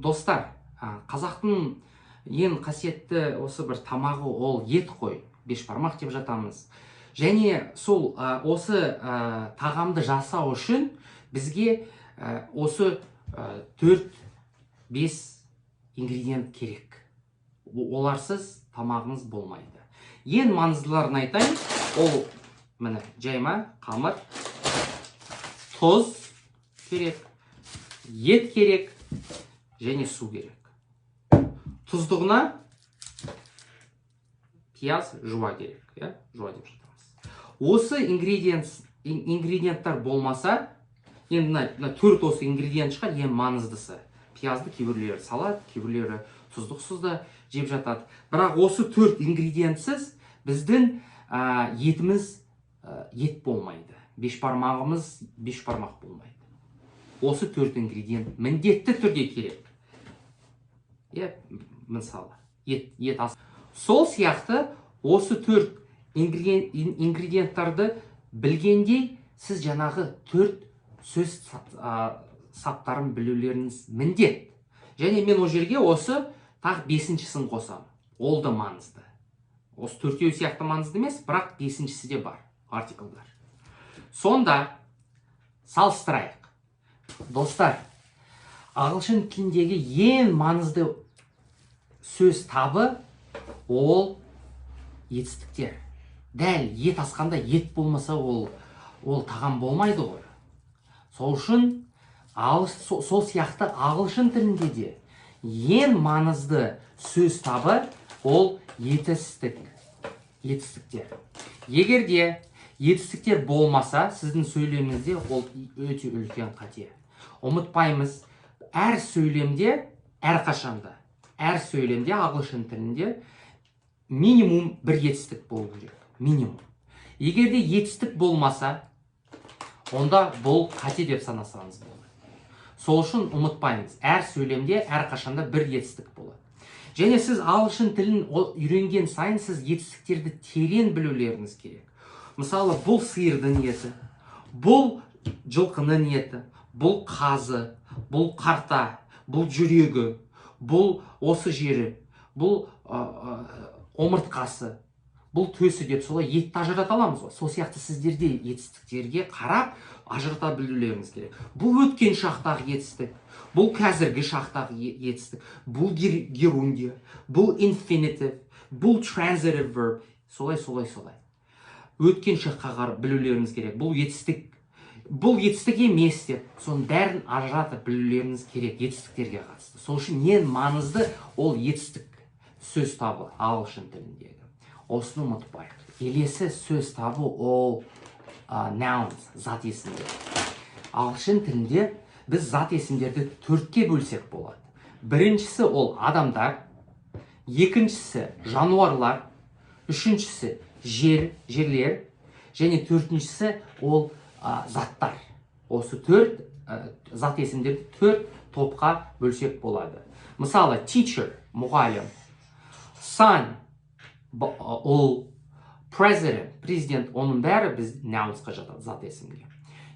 Достар, қазақтың ең қасиетті осы бір тамағы ол ет қой, бешбармақ деп жатамыз. Және сол осы тағамды жасау үшін бізге осы 4-5 ингредиент керек. Оларсыз тамағымыз болмайды. Ең маңыздыларын айтайын, ол міне жайма, қамыр, тұз керек, ет керек және су керек. Тұздығына пияз, жуа керек, жуа деп жатамыз. Осы ингредиенттар болмаса, енді 4 осы ингредиент шығар, ең маңыздысы. Пиязды кейбіреулері салат, кейбіреулері тұздықсыз да жеп жатады. Бірақ осы 4 ингредиентсіз біздің етіміз ет болмайды. Бешбармағымыз бешбармақ болмайды. Осы 4 ингредиент міндетті түрде керек. Мысалы, ет ас. Сол сияқты осы 4 ингредиенттарды білгенде сіз жаңағы 4 сөз саптарын білулеріңіз міндет. Және мен о жерге осы тағы 5-шісін қосамын. Ол да маңызды. Осы 4-еу сияқты маңызды емес, бірақ 5-шісі де бар, артиклдар. Сонда салыстырайық. Достар, ағылшын тіліндегі ең маңызды сөз табы ол етістіктер. Дәл ет асқанда ет болмаса ол тағам болмайды ғой. Сол үшін сол сияқты ағылшын тілінде де ең маңызды сөз табы ол етістіктер. Егер де етістіктер болмаса, сіздің сөйлеміңізде ол өте үлкен қате. Ұмытпаймыз, әр сөйлемде, әрқашанда, әр сөйлемде ағылшын тілінде минимум бір етістік болу керек. Минимум. Егер де етістік болмаса, онда бұл қате деп санасаңыз болады. Сол үшін ұмытпаймыз, әр сөйлемде, әрқашанда бір етістік болады. Және сіз ағылшын тілін үйренген сайын сіз етістіктерді терең білулеріңіз керек. Мысалы, бұл сиырдың еті, бұл жылқының еті, бұл қазы, бұл қарта, бұл жүрегі, бұл осы жері, бұл омыртқасы, бұл төсі деп солай етті ажырата аламыз ғой. Сол сияқты сіздерде етістіктерге қарап ажырата білулеріңіз керек. Бұл өткен шақтағы етістік, бұл қазіргі шақтағы етістік, бұл герундия, бұл infinitive, бұл transitive verb, солай. Өткен шаққа қарап білулеріңіз керек. Бұл етістік емес деп, соның бәрін ажыратып білулеріңіз керек етістіктерге қатысты. Сол үшін ең маңызды ол етістік сөз табы ағылшын тіліндегі. Осыны ұмытпайық. Келесі сөз табы ол nouns, зат есімдер. Ағылшын тілінде біз зат есімдерді 4-ке бөлсек болады. Біріншісі ол адамдар, екіншісі жануарлар, үшіншісі жерлер, және 4-шісі ол заттар. Осы 4 зат есімдерді 4 топқа бөлсек болады. Мысалы, teacher, мұғалім, son, ол, president, президент, оның бәрі біз nounsқа жатады, зат есімге.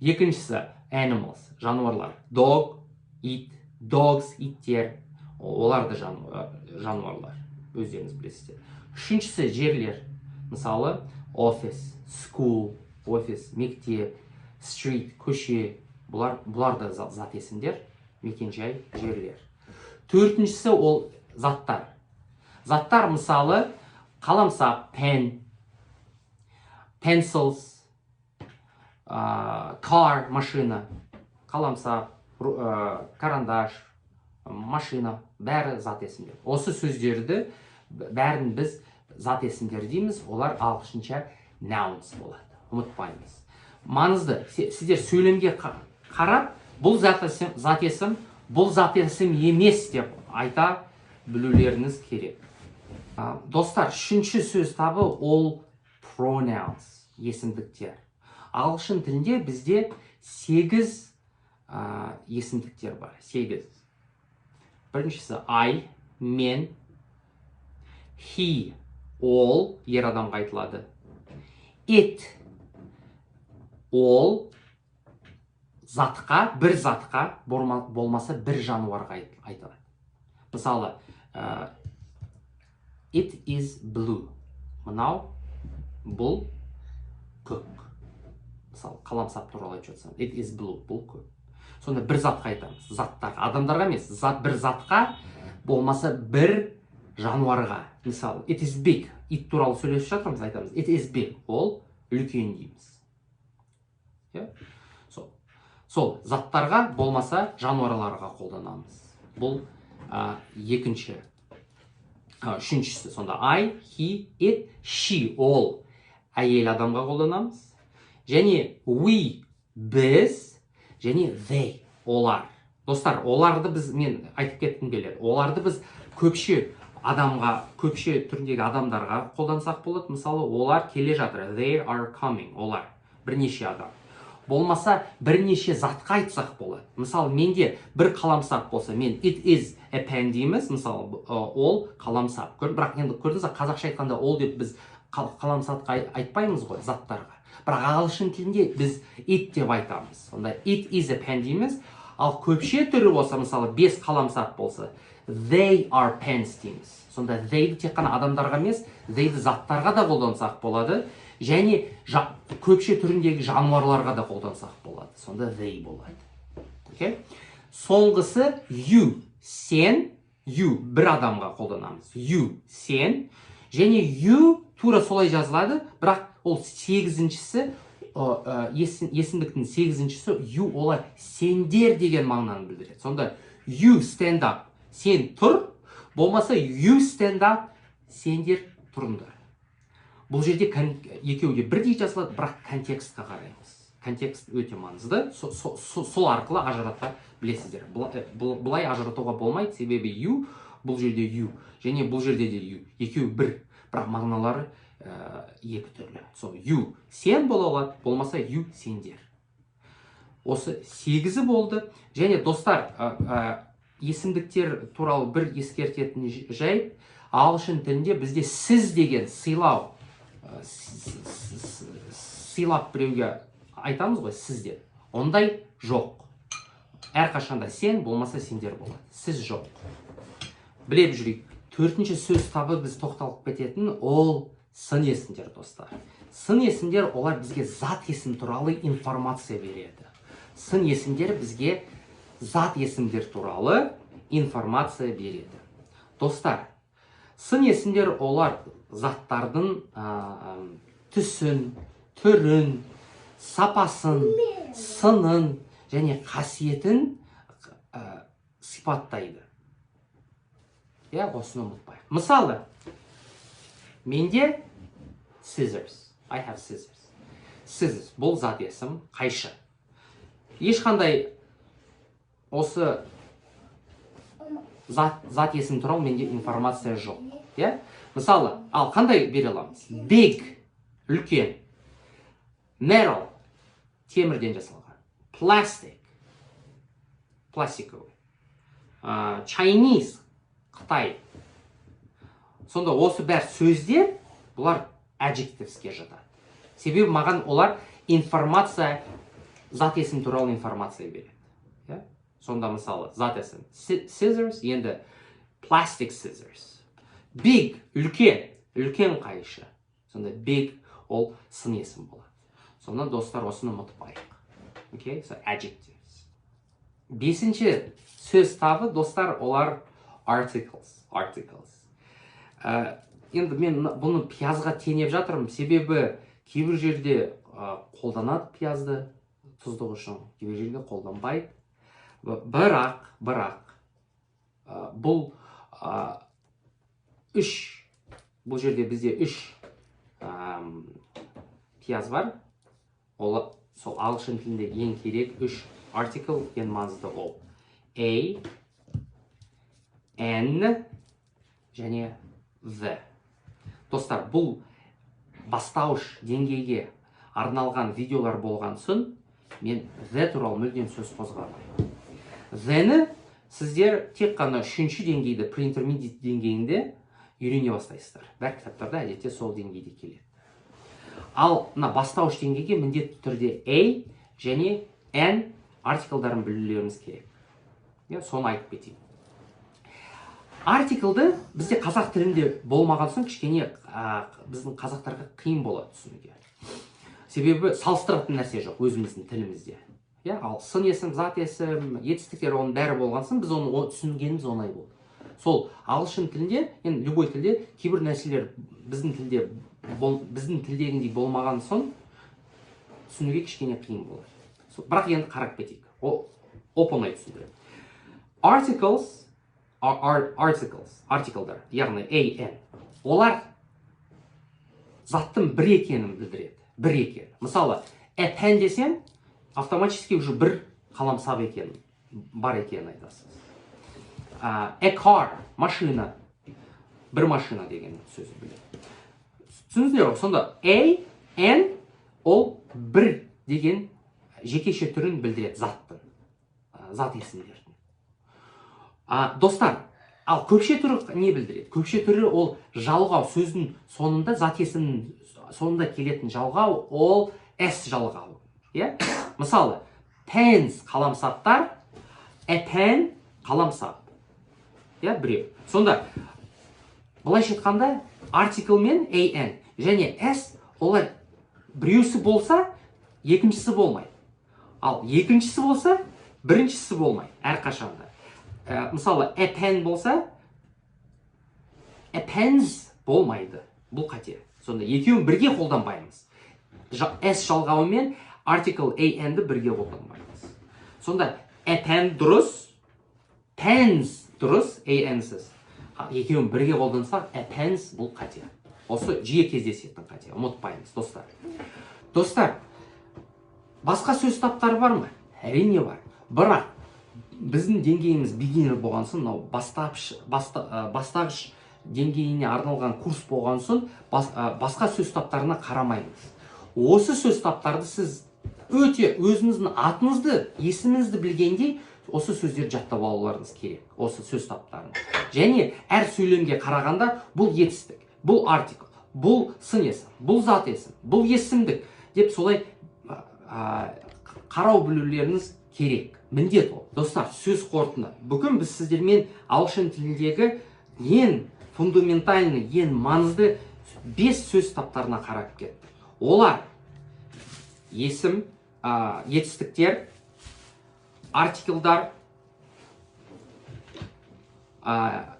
Екіншісі animals, жануарлар, dog, it, dogs, иттер, олар да жануарлар, өздеріңіз білесіздер. Үшіншісі жерлер, мысалы office, school, офис, мектеп, street, көше, бұлар да зат есімдер, мекенжай, жерлер. 4-шісі ол заттар. Заттар мысалы қаламсап, pen, pencils, car, машина, қаламсап, карандаш, машина, бәрі зат есімдер. Осы сөздерді бәрін біз зат есімдер дейміз, олар ағылшынша nouns болады. Ұмытпаймыз. Маңызды, сіздер сөйлемге қарап, бұл зат есім, бұл зат есім емес деп айта білулеріңіз керек. Достар, 3-ші сөз табы ол pronouns, есімдіктер. Ағылшын тілінде бізде 8 есімдіктер бар. 8. Біріншісі I, мен, he, ол, ер адамға айтылады. It, ол, затқа, бір затқа, болмаса бір жануарға айтылады. Мысалы, it is blue. Мынау бұл көк. Мысалы, қаламсап туралы айтып жатсам, it is blue, бұл көк. Сонда бір затқа айтамыз, заттарға, адамдарға емес, бір затқа, болмаса бір жануарға. Мысалы, it is big, it туралы сөйлесіп жатырмыз, айтамыз, it is big, ол үлкен дейміз. Сол заттарға, болмаса жануарларға қолданамыз. Бұл екінші. Үшіншісі, сонда I, he, it, she, ол әйел адамға қолданамыз. Және we, біз, және they, олар. Достар, оларды мен айтып кеткім келеді. Оларды біз көпше түріндегі адамдарға қолдансақ болады. Мысалы, олар келе жатыр. They are coming. Олар. Бірнеше адам. Болмаса, бірнеше затқа айтсақ болады. Мысалы, менде бір қаламсап болса, мен it is a pen дейміз. Мысалы, ол қаламсап. Бірақ енді көрдіңіз, қазақша айтқанда ол деп біз қаламсапқа айтпаймыз ғой, заттарға. Бірақ ағылшын тілінде біз it деп айтамыз. Сонда it is a pen дейміз. Ал көпше түрі болса, мысалы, 5 қаламсап болса, they are pens дейміз. Сонда they'ді тек қана адамдарға емес, they'ді заттарға да қолдансақ болады. Және көпше түріндегі жануарларға да қолдансақ болады. Сонда they болады. Соңғысы you, сен, you бір адамға қолданамыз. You, сен. Және you тура солай жазылады, бірақ ол 8-шісі, есімдіктің 8-шісі you, олар сендер деген мағынаны білдіреді. Сонда you stand up, сен тұр, болмаса you stand up, сендер тұрыңдар. Бұл жерде екеуі де бірдей жазылады, бірақ контекстқа қараймыз. Контекст өте маңызды, сол арқылы ажырата білесіздер. Бұлай ажыратуға болмайды, себебі you, бұл жерде you, және бұл жерде де you. Екеуі бір, бірақ мағыналары екі түрлі. You сен бола алады, болмаса you сендер. Осы 8-і болды. Және достар, есімдіктер туралы бір ескертетін жай, ағылшын тілінде бізде сіз деген сыйлау, сыйлап біреуге айтамыз ғой, сіздер. Ондай жоқ. Әрқашанда сен, болмаса сендер болады. Сіз жоқ. Білеп жүрейік. 4-ші сөз табы біз тоқталып кететін, ол сын есімдер, достар. Сын есімдер, олар бізге зат есім туралы информация береді. Сын есімдер бізге зат есімдер туралы информация береді. Достар, сын есімдер, олар заттардың түсін, түрін, сапасын, сынын және қасиетін сипаттайды. Осыны ұмытпайық. Мысалы, менде scissors. I have scissors. Scissors. Бұл зат есім, қайшы. Ешқандай осы зат есім туралы менде информация жоқ. Мысалы, ал қандай бере аламыз? Big, үлкен. Metal, темірден жасалған. Plastic, пластиковый. Chinese, Қытай. Сонда осы бәр сөздер, бұлар adjectivesке жатады. Себебі маған олар информация, зат есім туралы информация береді. Сонда мысалы, зат есім scissors, енді plastic scissors. Big, үлкен қайшы. Сонда big, ол сын есім болады. Сонда достар, осыны ұмытпайық. So adjectives. 5-ші сөз табы, достар, олар articles. Енді мен бұны пиязға теңеп жатырмын, себебі кейбір жерде қолданады пиязды тұздығы үшін, кейбір жерде қолданбайды. Бірақ бұл жерде бізде 3 пияз бар. Сол ағылшын тілінде ең керек 3 article, ең маңызды ол. A, N және the. Достар, бұл бастауыш деңгейге арналған видеолар болған соң, мен the туралы мүлдем сөз қозғамаймын. The-ні сіздер тек қана 3-ші деңгейді, pre-intermediate деңгейінде үйрене бастайсыздар. Бәр кітаптарда әдетте сол деңгейде келеді. Ал бастауыш деңгейге міндетті түрде A және N артиклдарын білулеріңіз керек. Соны айтып кетейін. артиклды бізде қазақ тілінде болмаған соң кішкене біздің қазақтарға қиын болады түсінуге. Себебі салыстыратын нәрсе жоқ өзіміздің тілімізде. Иә, ал сын есім, зат есім, етістіктер оның бәрі болған соң біз оны түсінгеніміз оңай болды. Сол ағылшын тілінде, енді любой тілде кейбір нәрселер біздің тілдегіндей болмаған соң түсінуге кішкене қиын болады. Бірақ енді қарап кетейік. Оп-оңай түсіндіреді. Артиклдар, яғни an, олар заттың бір екенін білдіреді. Бір екен. Мысалы, a pen десем, автоматически уже бір қаламсап екенін, бар екенін айтасыз. A car, машина, бір машина деген сөзі біледі. Түсініңіздер ғой, сонда an, ол бір деген жекеше түрін білдіреді заттың, зат есімдердің. Достар, ал көпше түрі не білдіреді? Көпше түрі ол жалғау, сөздің сонында, зат есімнің сонында келетін жалғау, ол s жалғау. Мысалы, pens қаламсаптар, a pen қаламсап. Біреу. Сонда, былайша айтқанда, артикл мен an және s олар біреусі болса, екіншісі болмайды. Ал екіншісі болса, біріншісі болмайды әрқашанда. Мысалы, a pen болса, a pens болмайды. Бұл қате. Сонда екеуін бірге қолданбаймыз. S жалғауы мен артикл an-ді бірге қолданбаймыз. Сонда a pen дұрыс, pens дұрыс, an-сіз. Екеуін бірге қолдансақ, a pens бұл қате. Осы жиі кездесетін қате. Ұмытпаймыз, достар. Достар, басқа сөз таптары бар ма? Әрине бар. Бірақ біздің деңгейіміз beginner болған соң, бастағыш деңгейіне арналған курс болған соң, басқа сөз таптарына қарамаймыз. Осы сөз таптарды сіз өте өзіңіздің атыңызды, есіміңізді білгендей, осы сөздерді жаттап алуларыңыз керек. Осы сөз таптарын. Және әр сөйлемге қарағанда бұл етістік, бұл артикл, бұл сын есім, бұл зат есім, бұл есімдік деп солай қарау білулеріңіз керек. Міндет ол. Достар, сөз қорытынды. Бүгін біз сіздермен ағылшын тіліндегі ең фундаментальный, ең маңызды 5 сөз таптарына қарап кеттік. Олар есім, етістіктер, артиклдар,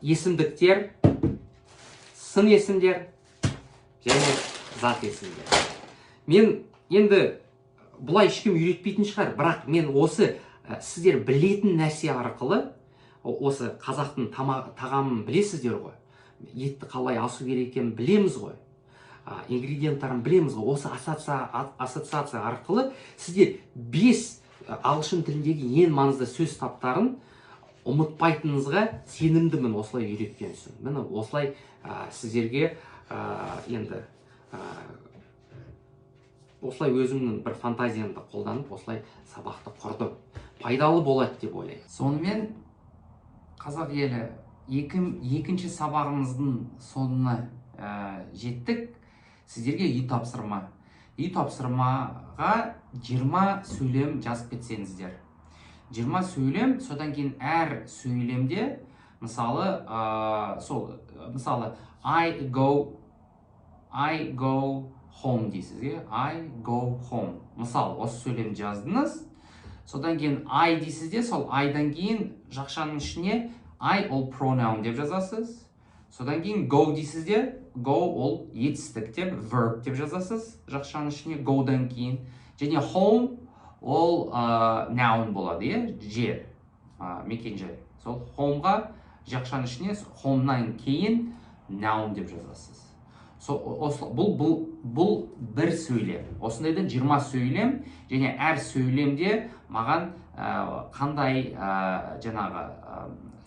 есімдіктер, сын есімдер және зат есімдер. Мен енді бұлай ешкім үйретпейтін шығар, бірақ мен осы сіздер білетін нәрсе арқылы, осы қазақтың тағамын білесіздер ғой, етті қалай асу керек екенін білеміз ғой, ингредиенттарын білеміз ғой. Осы ассоциация арқылы сіздер 5 ағылшын тіліндегі ең маңызды сөз таптарын ұмытпайтыныңызға сенімдімін осылай үйреткен соң. Міне осылай сіздерге енді осылай өзімнің бір фантазиямды қолданып, осылай сабақты құрдым. Пайдалы болады деп ойлаймын. Сонымен қазақ елі екінші сабағымыздың соңына жеттік. Сіздерге үй тапсырма. Үй тапсырмаға 20 сөйлем жазып кетсеңіздер. 20 сөйлем, содан кейін әр сөйлемде, мысалы, I go home дейсіз. I go home. Мысалы, осы сөйлем жаздыңыз. Содан кейін I дейсіз де, сол I'дан кейін жақшаның ішіне I ол pronoun деп жазасыз. Содан кейін go дейсіз де, go ол етістік деп, verb деп жазасыз. Жақшаның ішіне go'дан кейін. Және home ол noun болады, жер, мекен жай. Сол homeға жақшаның ішіне home'нан кейін noun деп жазасыз. Бұл бір сөйлем. Осындайдан 20 сөйлем, және әр сөйлемде маған қандай жаңағы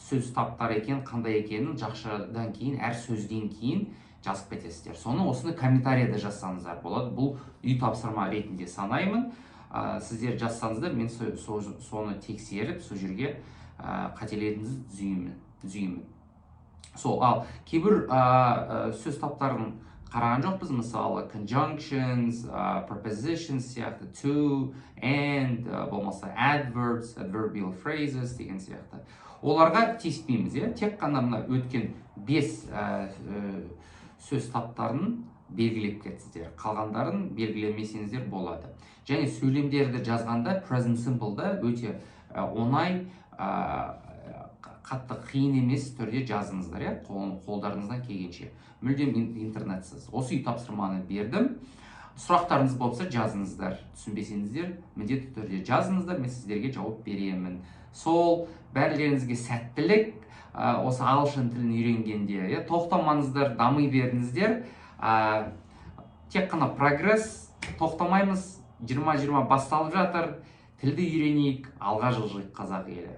сөз таптар екен, қандай екенін жақшадан кейін, әр сөзден кейін жазып кетесіздер. Осыны комментарияда жазсаңыздар болады. Бұл үй тапсырма ретінде санаймын. Сіздер жазсаңыздар, мен соны тексеріп, сол жерге қателеріңізді түзеймін. Ал кейбір сөз таптарын қараған жоқпыз. Мысалы conjunctions, prepositions сияқты, to, and, болмаса adverbs, adverbial phrases деген сияқты. Оларға тиіспейміз, тек қана мына өткен 5 сөз таптарын белгілеп кетсіздер, қалғандарын белгілемесеңіздер болады. Және сөйлемдерді жазғанда present simple'да өте оңай, қатты қиын емес түрде жазыңыздар, қолдарыңыздан келгенше. Мүлдем интернетсіз. Осы үй тапсырманы бердім. Сұрақтарыңыз болса жазыңыздар, түсінбесеңіздер міндетті түрде жазыңыздар, мен сіздерге жауап беремін. Сол бәрілеріңізге сәттілік, осы ағылшын тілін үйренгенде, тоқтамаңыздар, дами беріңіздер. Тек қана прогресс, тоқтамаймыз, 2020 басталып жатыр, тілді үйренейік, алға жылжиық қазақ елі.